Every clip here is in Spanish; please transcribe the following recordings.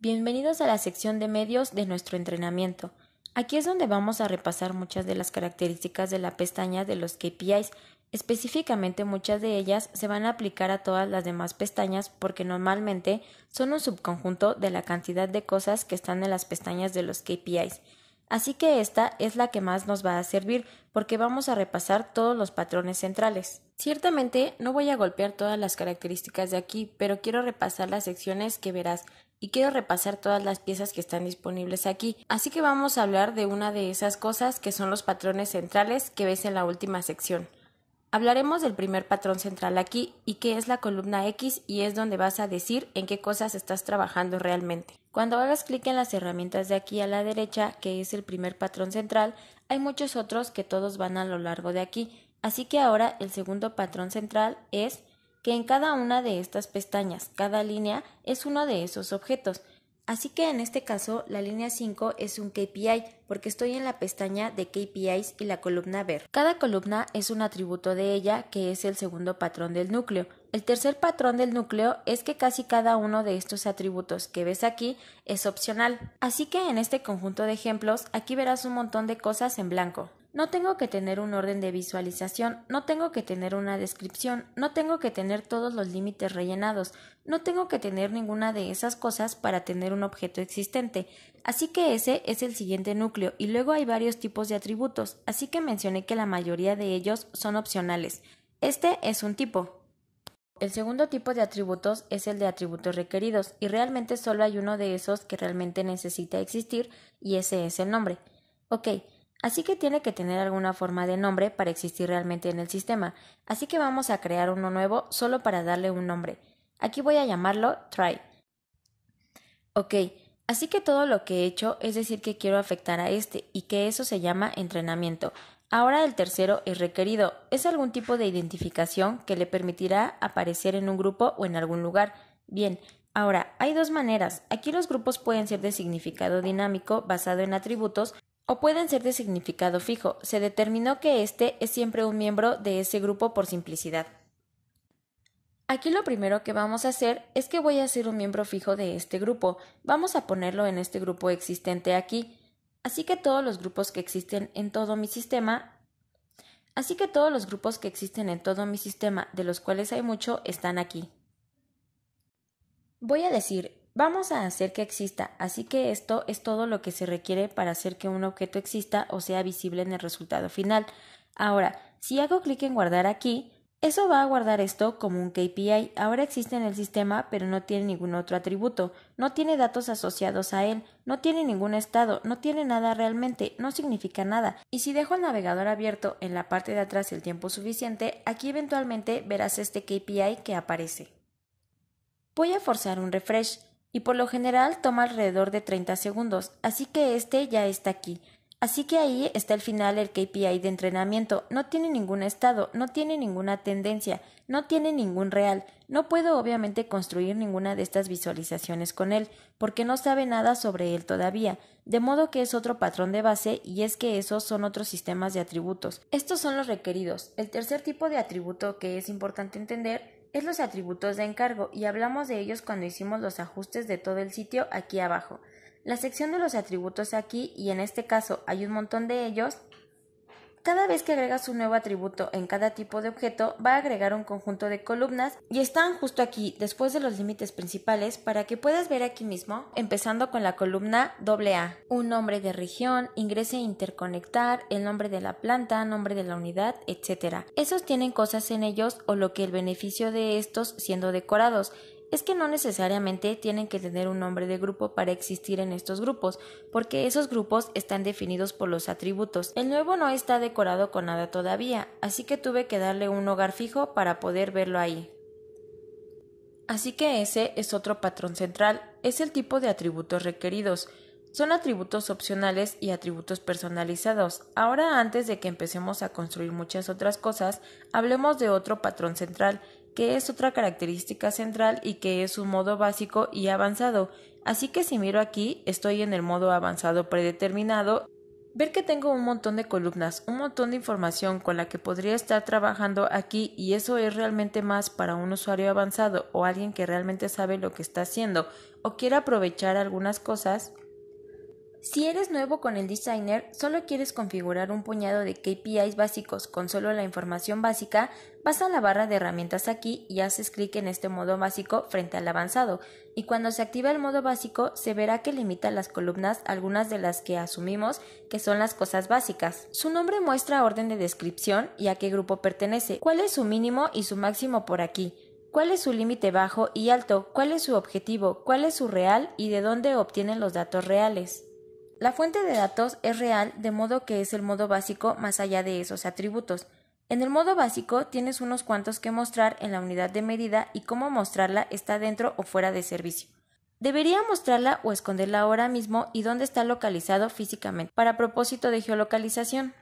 Bienvenidos a la sección de medios de nuestro entrenamiento. Aquí es donde vamos a repasar muchas de las características de la pestaña de los KPIs. Específicamente muchas de ellas se van a aplicar a todas las demás pestañas porque normalmente son un subconjunto de la cantidad de cosas que están en las pestañas de los KPIs. Así que esta es la que más nos va a servir porque vamos a repasar todos los patrones centrales. Ciertamente no voy a golpear todas las características de aquí, pero quiero repasar las secciones que verás y quiero repasar todas las piezas que están disponibles aquí. Así que vamos a hablar de una de esas cosas que son los patrones centrales que ves en la última sección. Hablaremos del primer patrón central aquí y que es la columna X y es donde vas a decir en qué cosas estás trabajando realmente. Cuando hagas clic en las herramientas de aquí a la derecha, que es el primer patrón central, hay muchos otros que todos van a lo largo de aquí. Así que ahora el segundo patrón central es que en cada una de estas pestañas, cada línea es uno de esos objetos. Así que en este caso la línea 5 es un KPI porque estoy en la pestaña de KPIs y la columna ver. Cada columna es un atributo de ella que es el segundo patrón del núcleo. El tercer patrón del núcleo es que casi cada uno de estos atributos que ves aquí es opcional. Así que en este conjunto de ejemplos aquí verás un montón de cosas en blanco. No tengo que tener un orden de visualización, no tengo que tener una descripción, no tengo que tener todos los límites rellenados, no tengo que tener ninguna de esas cosas para tener un objeto existente. Así que ese es el siguiente núcleo y luego hay varios tipos de atributos, así que mencioné que la mayoría de ellos son opcionales. Este es un tipo. El segundo tipo de atributos es el de atributos requeridos y realmente solo hay uno de esos que realmente necesita existir y ese es el nombre. Así que tiene que tener alguna forma de nombre para existir realmente en el sistema, así que vamos a crear uno nuevo solo para darle un nombre. Aquí voy a llamarlo try. Así que todo lo que he hecho es decir que quiero afectar a este y que eso se llama entrenamiento. Ahora el tercero es requerido, es algún tipo de identificación que le permitirá aparecer en un grupo o en algún lugar. Bien, ahora hay dos maneras, aquí los grupos pueden ser de significado dinámico basado en atributos o pueden ser de significado fijo. Se determinó que este es siempre un miembro de ese grupo por simplicidad. Aquí lo primero que vamos a hacer es que voy a hacer un miembro fijo de este grupo. Vamos a ponerlo en este grupo existente aquí. Así que todos los grupos que existen en todo mi sistema, de los cuales hay mucho, están aquí. Voy a decir, vamos a hacer que exista, así que esto es todo lo que se requiere para hacer que un objeto exista o sea visible en el resultado final. Ahora, si hago clic en guardar aquí, eso va a guardar esto como un KPI. Ahora existe en el sistema, pero no tiene ningún otro atributo, no tiene datos asociados a él, no tiene ningún estado, no tiene nada realmente, no significa nada. Y si dejo el navegador abierto en la parte de atrás el tiempo suficiente, aquí eventualmente verás este KPI que aparece. Voy a forzar un refresh y por lo general toma alrededor de 30 segundos, así que este ya está aquí. Así que ahí está al final el KPI de entrenamiento. No tiene ningún estado, no tiene ninguna tendencia, no tiene ningún real. No puedo obviamente construir ninguna de estas visualizaciones con él, porque no sabe nada sobre él todavía, de modo que es otro patrón de base y es que esos son otros sistemas de atributos. Estos son los requeridos. El tercer tipo de atributo que es importante entender es los atributos de encargo y hablamos de ellos cuando hicimos los ajustes de todo el sitio aquí abajo. La sección de los atributos aquí, y en este caso hay un montón de ellos, cada vez que agregas un nuevo atributo en cada tipo de objeto va a agregar un conjunto de columnas y están justo aquí después de los límites principales para que puedas ver aquí mismo, empezando con la columna AA, un nombre de región, ingrese e interconectar, el nombre de la planta, nombre de la unidad, etc. Esos tienen cosas en ellos o lo que el beneficio de estos siendo decorados es que no necesariamente tienen que tener un nombre de grupo para existir en estos grupos, porque esos grupos están definidos por los atributos. El nuevo no está decorado con nada todavía, así que tuve que darle un hogar fijo para poder verlo ahí. Así que ese es otro patrón central, es el tipo de atributos requeridos. Son atributos opcionales y atributos personalizados. Ahora, antes de que empecemos a construir muchas otras cosas, hablemos de otro patrón central, que es otra característica central y que es un modo básico y avanzado. Así que si miro aquí, estoy en el modo avanzado predeterminado Ver que tengo un montón de columnas, un montón de información con la que podría estar trabajando aquí y eso es realmente más para un usuario avanzado o alguien que realmente sabe lo que está haciendo o quiere aprovechar algunas cosas. Si eres nuevo con el designer, solo quieres configurar un puñado de KPIs básicos con solo la información básica, vas a la barra de herramientas aquí y haces clic en este modo básico frente al avanzado, y cuando se activa el modo básico se verá que limita las columnas algunas de las que asumimos que son las cosas básicas. Su nombre muestra orden de descripción y a qué grupo pertenece, cuál es su mínimo y su máximo por aquí. ¿Cuál es su límite bajo y alto? ¿Cuál es su objetivo? ¿Cuál es su real? ¿Y de dónde obtienen los datos reales? La fuente de datos es real, de modo que es el modo básico más allá de esos atributos. En el modo básico tienes unos cuantos que mostrar en la unidad de medida y cómo mostrarla está dentro o fuera de servicio. Debería mostrarla o esconderla ahora mismo y dónde está localizado físicamente, para propósito de geolocalización.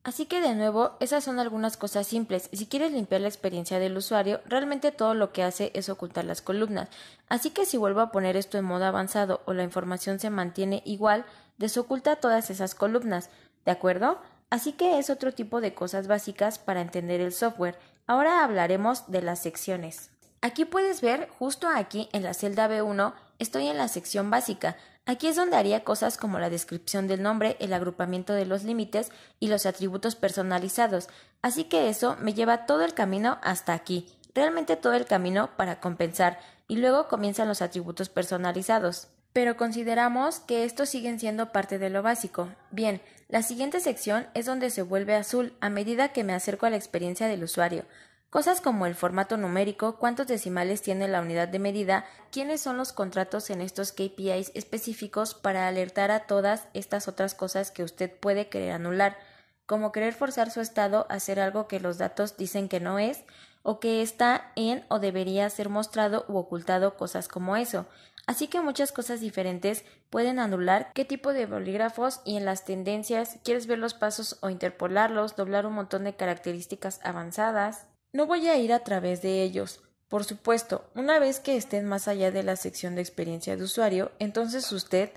Así que de nuevo, esas son algunas cosas simples. Si quieres limpiar la experiencia del usuario, realmente todo lo que hace es ocultar las columnas. Así que si vuelvo a poner esto en modo avanzado o la información se mantiene igual, desoculta todas esas columnas, ¿de acuerdo? Así que es otro tipo de cosas básicas para entender el software. Ahora hablaremos de las secciones. Aquí puedes ver, justo aquí en la celda B1, estoy en la sección básica. Aquí es donde haría cosas como la descripción del nombre, el agrupamiento de los límites y los atributos personalizados. Así que eso me lleva todo el camino hasta aquí, realmente todo el camino para compensar, y luego comienzan los atributos personalizados. Pero consideramos que estos siguen siendo parte de lo básico. Bien, la siguiente sección es donde se vuelve azul a medida que me acerco a la experiencia del usuario. Cosas como el formato numérico, cuántos decimales tiene la unidad de medida, quiénes son los contratos en estos KPIs específicos para alertar a todas estas otras cosas que usted puede querer anular, como querer forzar su estado a hacer algo que los datos dicen que no es, o que está en o debería ser mostrado u ocultado, cosas como eso. Así que muchas cosas diferentes pueden anular qué tipo de bolígrafos y en las tendencias quieres ver los pasos o interpolarlos, doblar un montón de características avanzadas. No voy a ir a través de ellos. Por supuesto, una vez que estén más allá de la sección de experiencia de usuario, entonces usted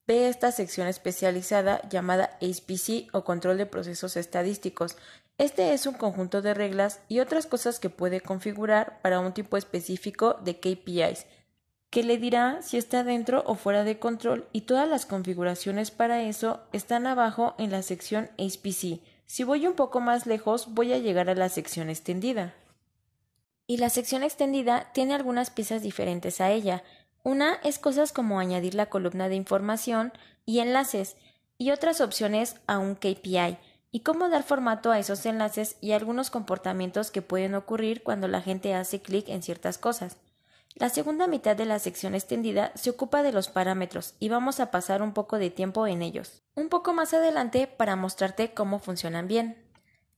ve esta sección especializada llamada HPC o control de procesos estadísticos. Este es un conjunto de reglas y otras cosas que puede configurar para un tipo específico de KPIs, que le dirá si está dentro o fuera de control, y todas las configuraciones para eso están abajo en la sección HPC. Si voy un poco más lejos, voy a llegar a la sección extendida. Y la sección extendida tiene algunas piezas diferentes a ella. Una es cosas como añadir la columna de información y enlaces, y otras opciones a un KPI, y cómo dar formato a esos enlaces y algunos comportamientos que pueden ocurrir cuando la gente hace clic en ciertas cosas. La segunda mitad de la sección extendida se ocupa de los parámetros y vamos a pasar un poco de tiempo en ellos, un poco más adelante para mostrarte cómo funcionan bien.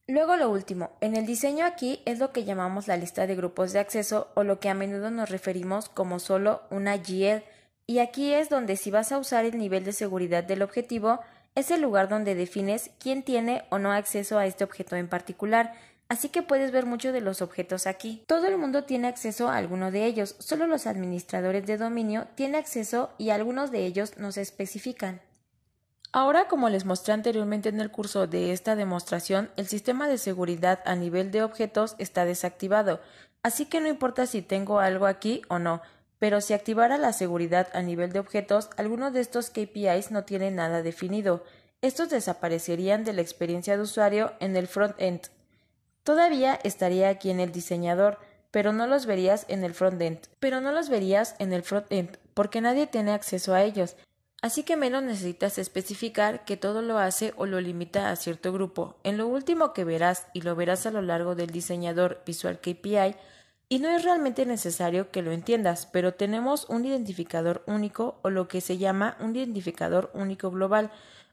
Luego lo último, en el diseño aquí es lo que llamamos la lista de grupos de acceso o lo que a menudo nos referimos como solo una GL, y aquí es donde si vas a usar el nivel de seguridad del objetivo, es el lugar donde defines quién tiene o no acceso a este objeto en particular. Así que puedes ver mucho de los objetos aquí. Todo el mundo tiene acceso a alguno de ellos, solo los administradores de dominio tienen acceso y algunos de ellos no se especifican. Ahora, como les mostré anteriormente en el curso de esta demostración, el sistema de seguridad a nivel de objetos está desactivado, así que no importa si tengo algo aquí o no, pero si activara la seguridad a nivel de objetos, algunos de estos KPIs no tienen nada definido. Estos desaparecerían de la experiencia de usuario en el front-end. Todavía estaría aquí en el diseñador, pero no los verías en el front-end. Porque nadie tiene acceso a ellos. Así que menos necesitas especificar que todo lo hace o lo limita a cierto grupo. En lo último que verás, y lo verás a lo largo del diseñador Visual KPI, y no es realmente necesario que lo entiendas, pero tenemos un identificador único o lo que se llama un identificador único global,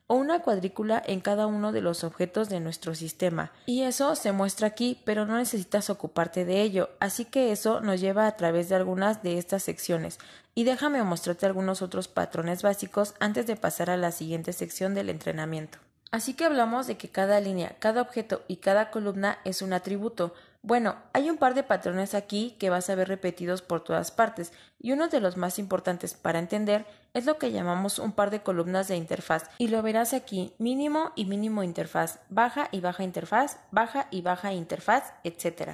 o una cuadrícula en cada uno de los objetos de nuestro sistema. Y eso se muestra aquí, pero no necesitas ocuparte de ello, así que eso nos lleva a través de algunas de estas secciones. Y déjame mostrarte algunos otros patrones básicos antes de pasar a la siguiente sección del entrenamiento. Así que hablamos de que cada línea, cada objeto y cada columna es un atributo. Bueno, hay un par de patrones aquí que vas a ver repetidos por todas partes, y uno de los más importantes para entender es lo que llamamos un par de columnas de interfaz, y lo verás aquí: mínimo y mínimo interfaz, baja y baja interfaz, baja y baja interfaz, etc.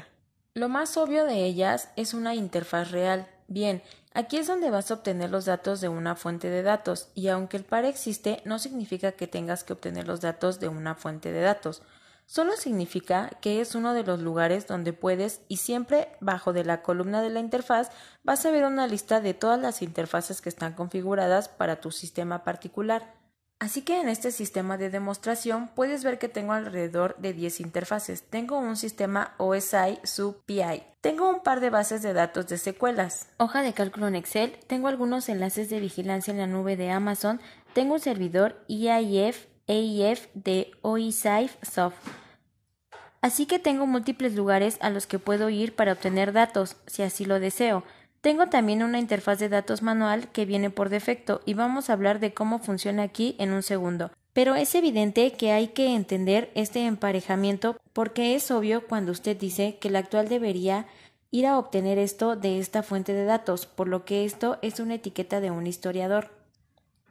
Lo más obvio de ellas es una interfaz real. Bien, aquí es donde vas a obtener los datos de una fuente de datos, y aunque el par existe, no significa que tengas que obtener los datos de una fuente de datos. Solo significa que es uno de los lugares donde puedes, y siempre bajo de la columna de la interfaz vas a ver una lista de todas las interfaces que están configuradas para tu sistema particular. Así que en este sistema de demostración puedes ver que tengo alrededor de 10 interfaces. Tengo un sistema OSI sub PI. Tengo un par de bases de datos de secuelas. Hoja de cálculo en Excel. Tengo algunos enlaces de vigilancia en la nube de Amazon. Tengo un servidor EIF de OSI Soft. Así que tengo múltiples lugares a los que puedo ir para obtener datos, si así lo deseo. Tengo también una interfaz de datos manual que viene por defecto y vamos a hablar de cómo funciona aquí en un segundo. Pero es evidente que hay que entender este emparejamiento porque es obvio cuando usted dice que el actual debería ir a obtener esto de esta fuente de datos, por lo que esto es una etiqueta de un historiador.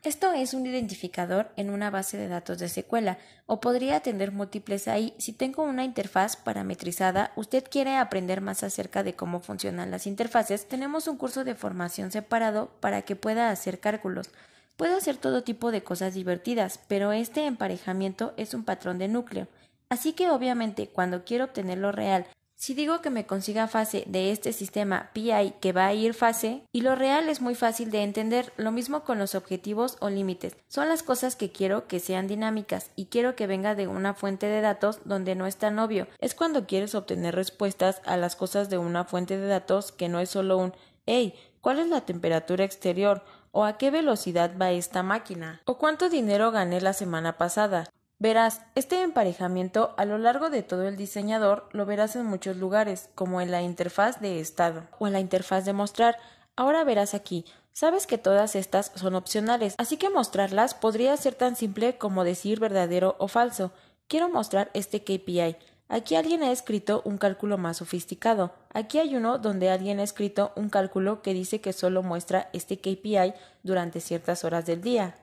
Esto es un identificador en una base de datos de secuela, o podría tener múltiples ahí. Si tengo una interfaz parametrizada, usted quiere aprender más acerca de cómo funcionan las interfaces, tenemos un curso de formación separado para que pueda hacer cálculos. Puedo hacer todo tipo de cosas divertidas, pero este emparejamiento es un patrón de núcleo. Así que obviamente cuando quiero obtener lo real, si digo que me consiga fase de este sistema PI que va a ir fase, y lo real es muy fácil de entender, lo mismo con los objetivos o límites. Son las cosas que quiero que sean dinámicas y quiero que venga de una fuente de datos donde no es tan obvio. Es cuando quieres obtener respuestas a las cosas de una fuente de datos que no es solo un «Hey, ¿cuál es la temperatura exterior?» o «¿A qué velocidad va esta máquina?» o «¿Cuánto dinero gané la semana pasada?». Verás, este emparejamiento a lo largo de todo el diseñador lo verás en muchos lugares, como en la interfaz de estado o en la interfaz de mostrar. Ahora verás aquí, sabes que todas estas son opcionales, así que mostrarlas podría ser tan simple como decir verdadero o falso. Quiero mostrar este KPI. Aquí alguien ha escrito un cálculo más sofisticado. Aquí hay uno donde alguien ha escrito un cálculo que dice que solo muestra este KPI durante ciertas horas del día.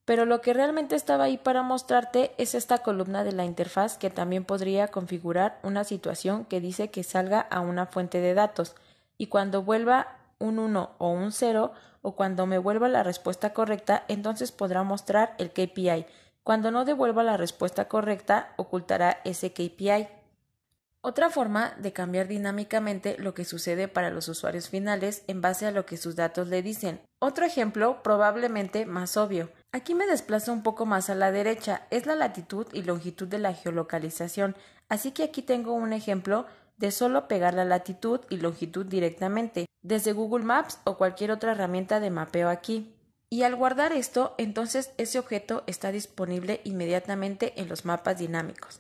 Pero lo que realmente estaba ahí para mostrarte es esta columna de la interfaz que también podría configurar una situación que dice que salga a una fuente de datos y cuando vuelva un 1 o un 0 o cuando me vuelva la respuesta correcta, entonces podrá mostrar el KPI. Cuando no devuelva la respuesta correcta, ocultará ese KPI. Otra forma de cambiar dinámicamente lo que sucede para los usuarios finales en base a lo que sus datos le dicen. Otro ejemplo, probablemente más obvio. Aquí me desplazo un poco más a la derecha, es la latitud y longitud de la geolocalización, así que aquí tengo un ejemplo de solo pegar la latitud y longitud directamente, desde Google Maps o cualquier otra herramienta de mapeo aquí. Y al guardar esto, entonces ese objeto está disponible inmediatamente en los mapas dinámicos.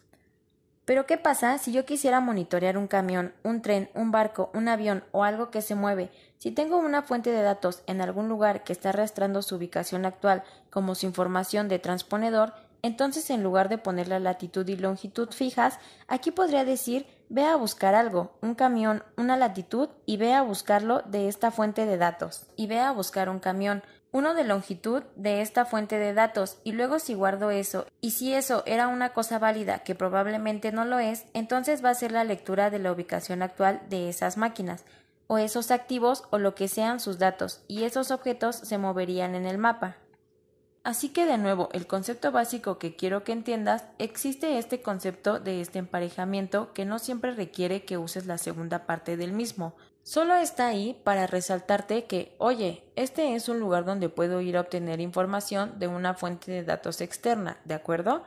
Pero ¿qué pasa si yo quisiera monitorear un camión, un tren, un barco, un avión o algo que se mueve? Si tengo una fuente de datos en algún lugar que está arrastrando su ubicación actual como su información de transponedor, entonces en lugar de poner la latitud y longitud fijas, aquí podría decir ve a buscar algo, un camión, una latitud y ve a buscarlo de esta fuente de datos. Y ve a buscar un camión, uno de longitud de esta fuente de datos y luego si guardo eso y si eso era una cosa válida que probablemente no lo es, entonces va a ser la lectura de la ubicación actual de esas máquinas o esos activos o lo que sean sus datos y esos objetos se moverían en el mapa. Así que de nuevo, el concepto básico que quiero que entiendas, existe este concepto de este emparejamiento que no siempre requiere que uses la segunda parte del mismo. Solo está ahí para resaltarte que, oye, este es un lugar donde puedo ir a obtener información de una fuente de datos externa, ¿de acuerdo?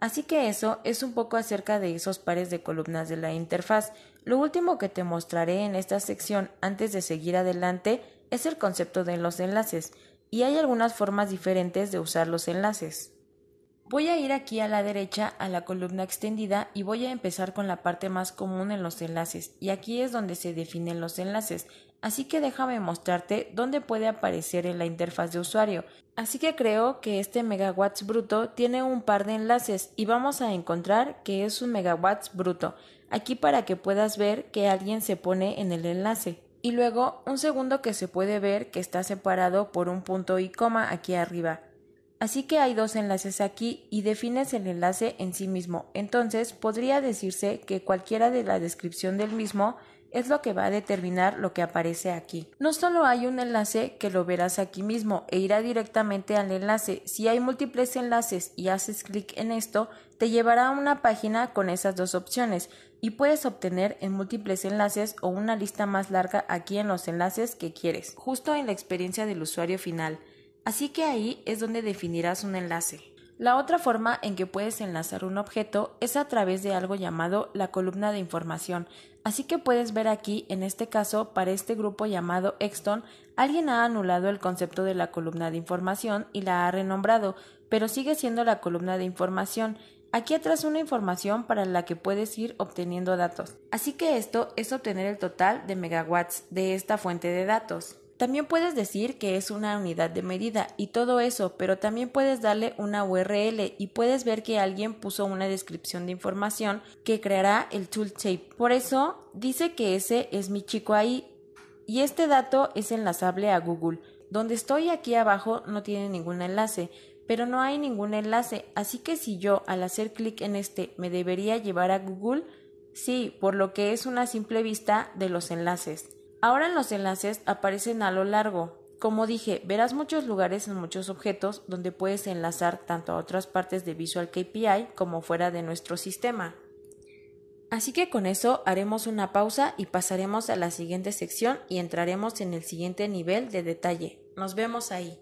Así que eso es un poco acerca de esos pares de columnas de la interfaz. Lo último que te mostraré en esta sección antes de seguir adelante es el concepto de los enlaces, y hay algunas formas diferentes de usar los enlaces. Voy a ir aquí a la derecha a la columna extendida y voy a empezar con la parte más común en los enlaces, y aquí es donde se definen los enlaces, así que déjame mostrarte dónde puede aparecer en la interfaz de usuario. Así que creo que este megawatts bruto tiene un par de enlaces y vamos a encontrar que es un megawatts bruto. aquí para que puedas ver que alguien se pone en el enlace. Y luego un segundo que se puede ver que está separado por un punto y coma aquí arriba. Así que hay dos enlaces aquí y defines el enlace en sí mismo. Entonces podría decirse que cualquiera de la descripción del mismo es lo que va a determinar lo que aparece aquí. No solo hay un enlace que lo verás aquí mismo e irá directamente al enlace. Si hay múltiples enlaces y haces clic en esto, te llevará a una página con esas dos opciones y puedes obtener en múltiples enlaces o una lista más larga aquí en los enlaces que quieres, justo en la experiencia del usuario final. Así que ahí es donde definirás un enlace. La otra forma en que puedes enlazar un objeto es a través de algo llamado la columna de información. Así que puedes ver aquí, en este caso, para este grupo llamado Exton, alguien ha anulado el concepto de la columna de información y la ha renombrado, pero sigue siendo la columna de información. Aquí atrás una información para la que puedes ir obteniendo datos. Así que esto es obtener el total de megawatts de esta fuente de datos. También puedes decir que es una unidad de medida y todo eso, pero también puedes darle una URL y puedes ver que alguien puso una descripción de información que creará el tooltip. Por eso dice que ese es mi chico ahí y este dato es enlazable a Google. Donde estoy aquí abajo no tiene ningún enlace, pero no hay ningún enlace, así que si yo al hacer clic en este me debería llevar a Google, sí, por lo que es una simple vista de los enlaces. Ahora los enlaces aparecen a lo largo. Como dije, verás muchos lugares en muchos objetos donde puedes enlazar tanto a otras partes de Visual KPI como fuera de nuestro sistema. Así que con eso haremos una pausa y pasaremos a la siguiente sección y entraremos en el siguiente nivel de detalle. Nos vemos ahí.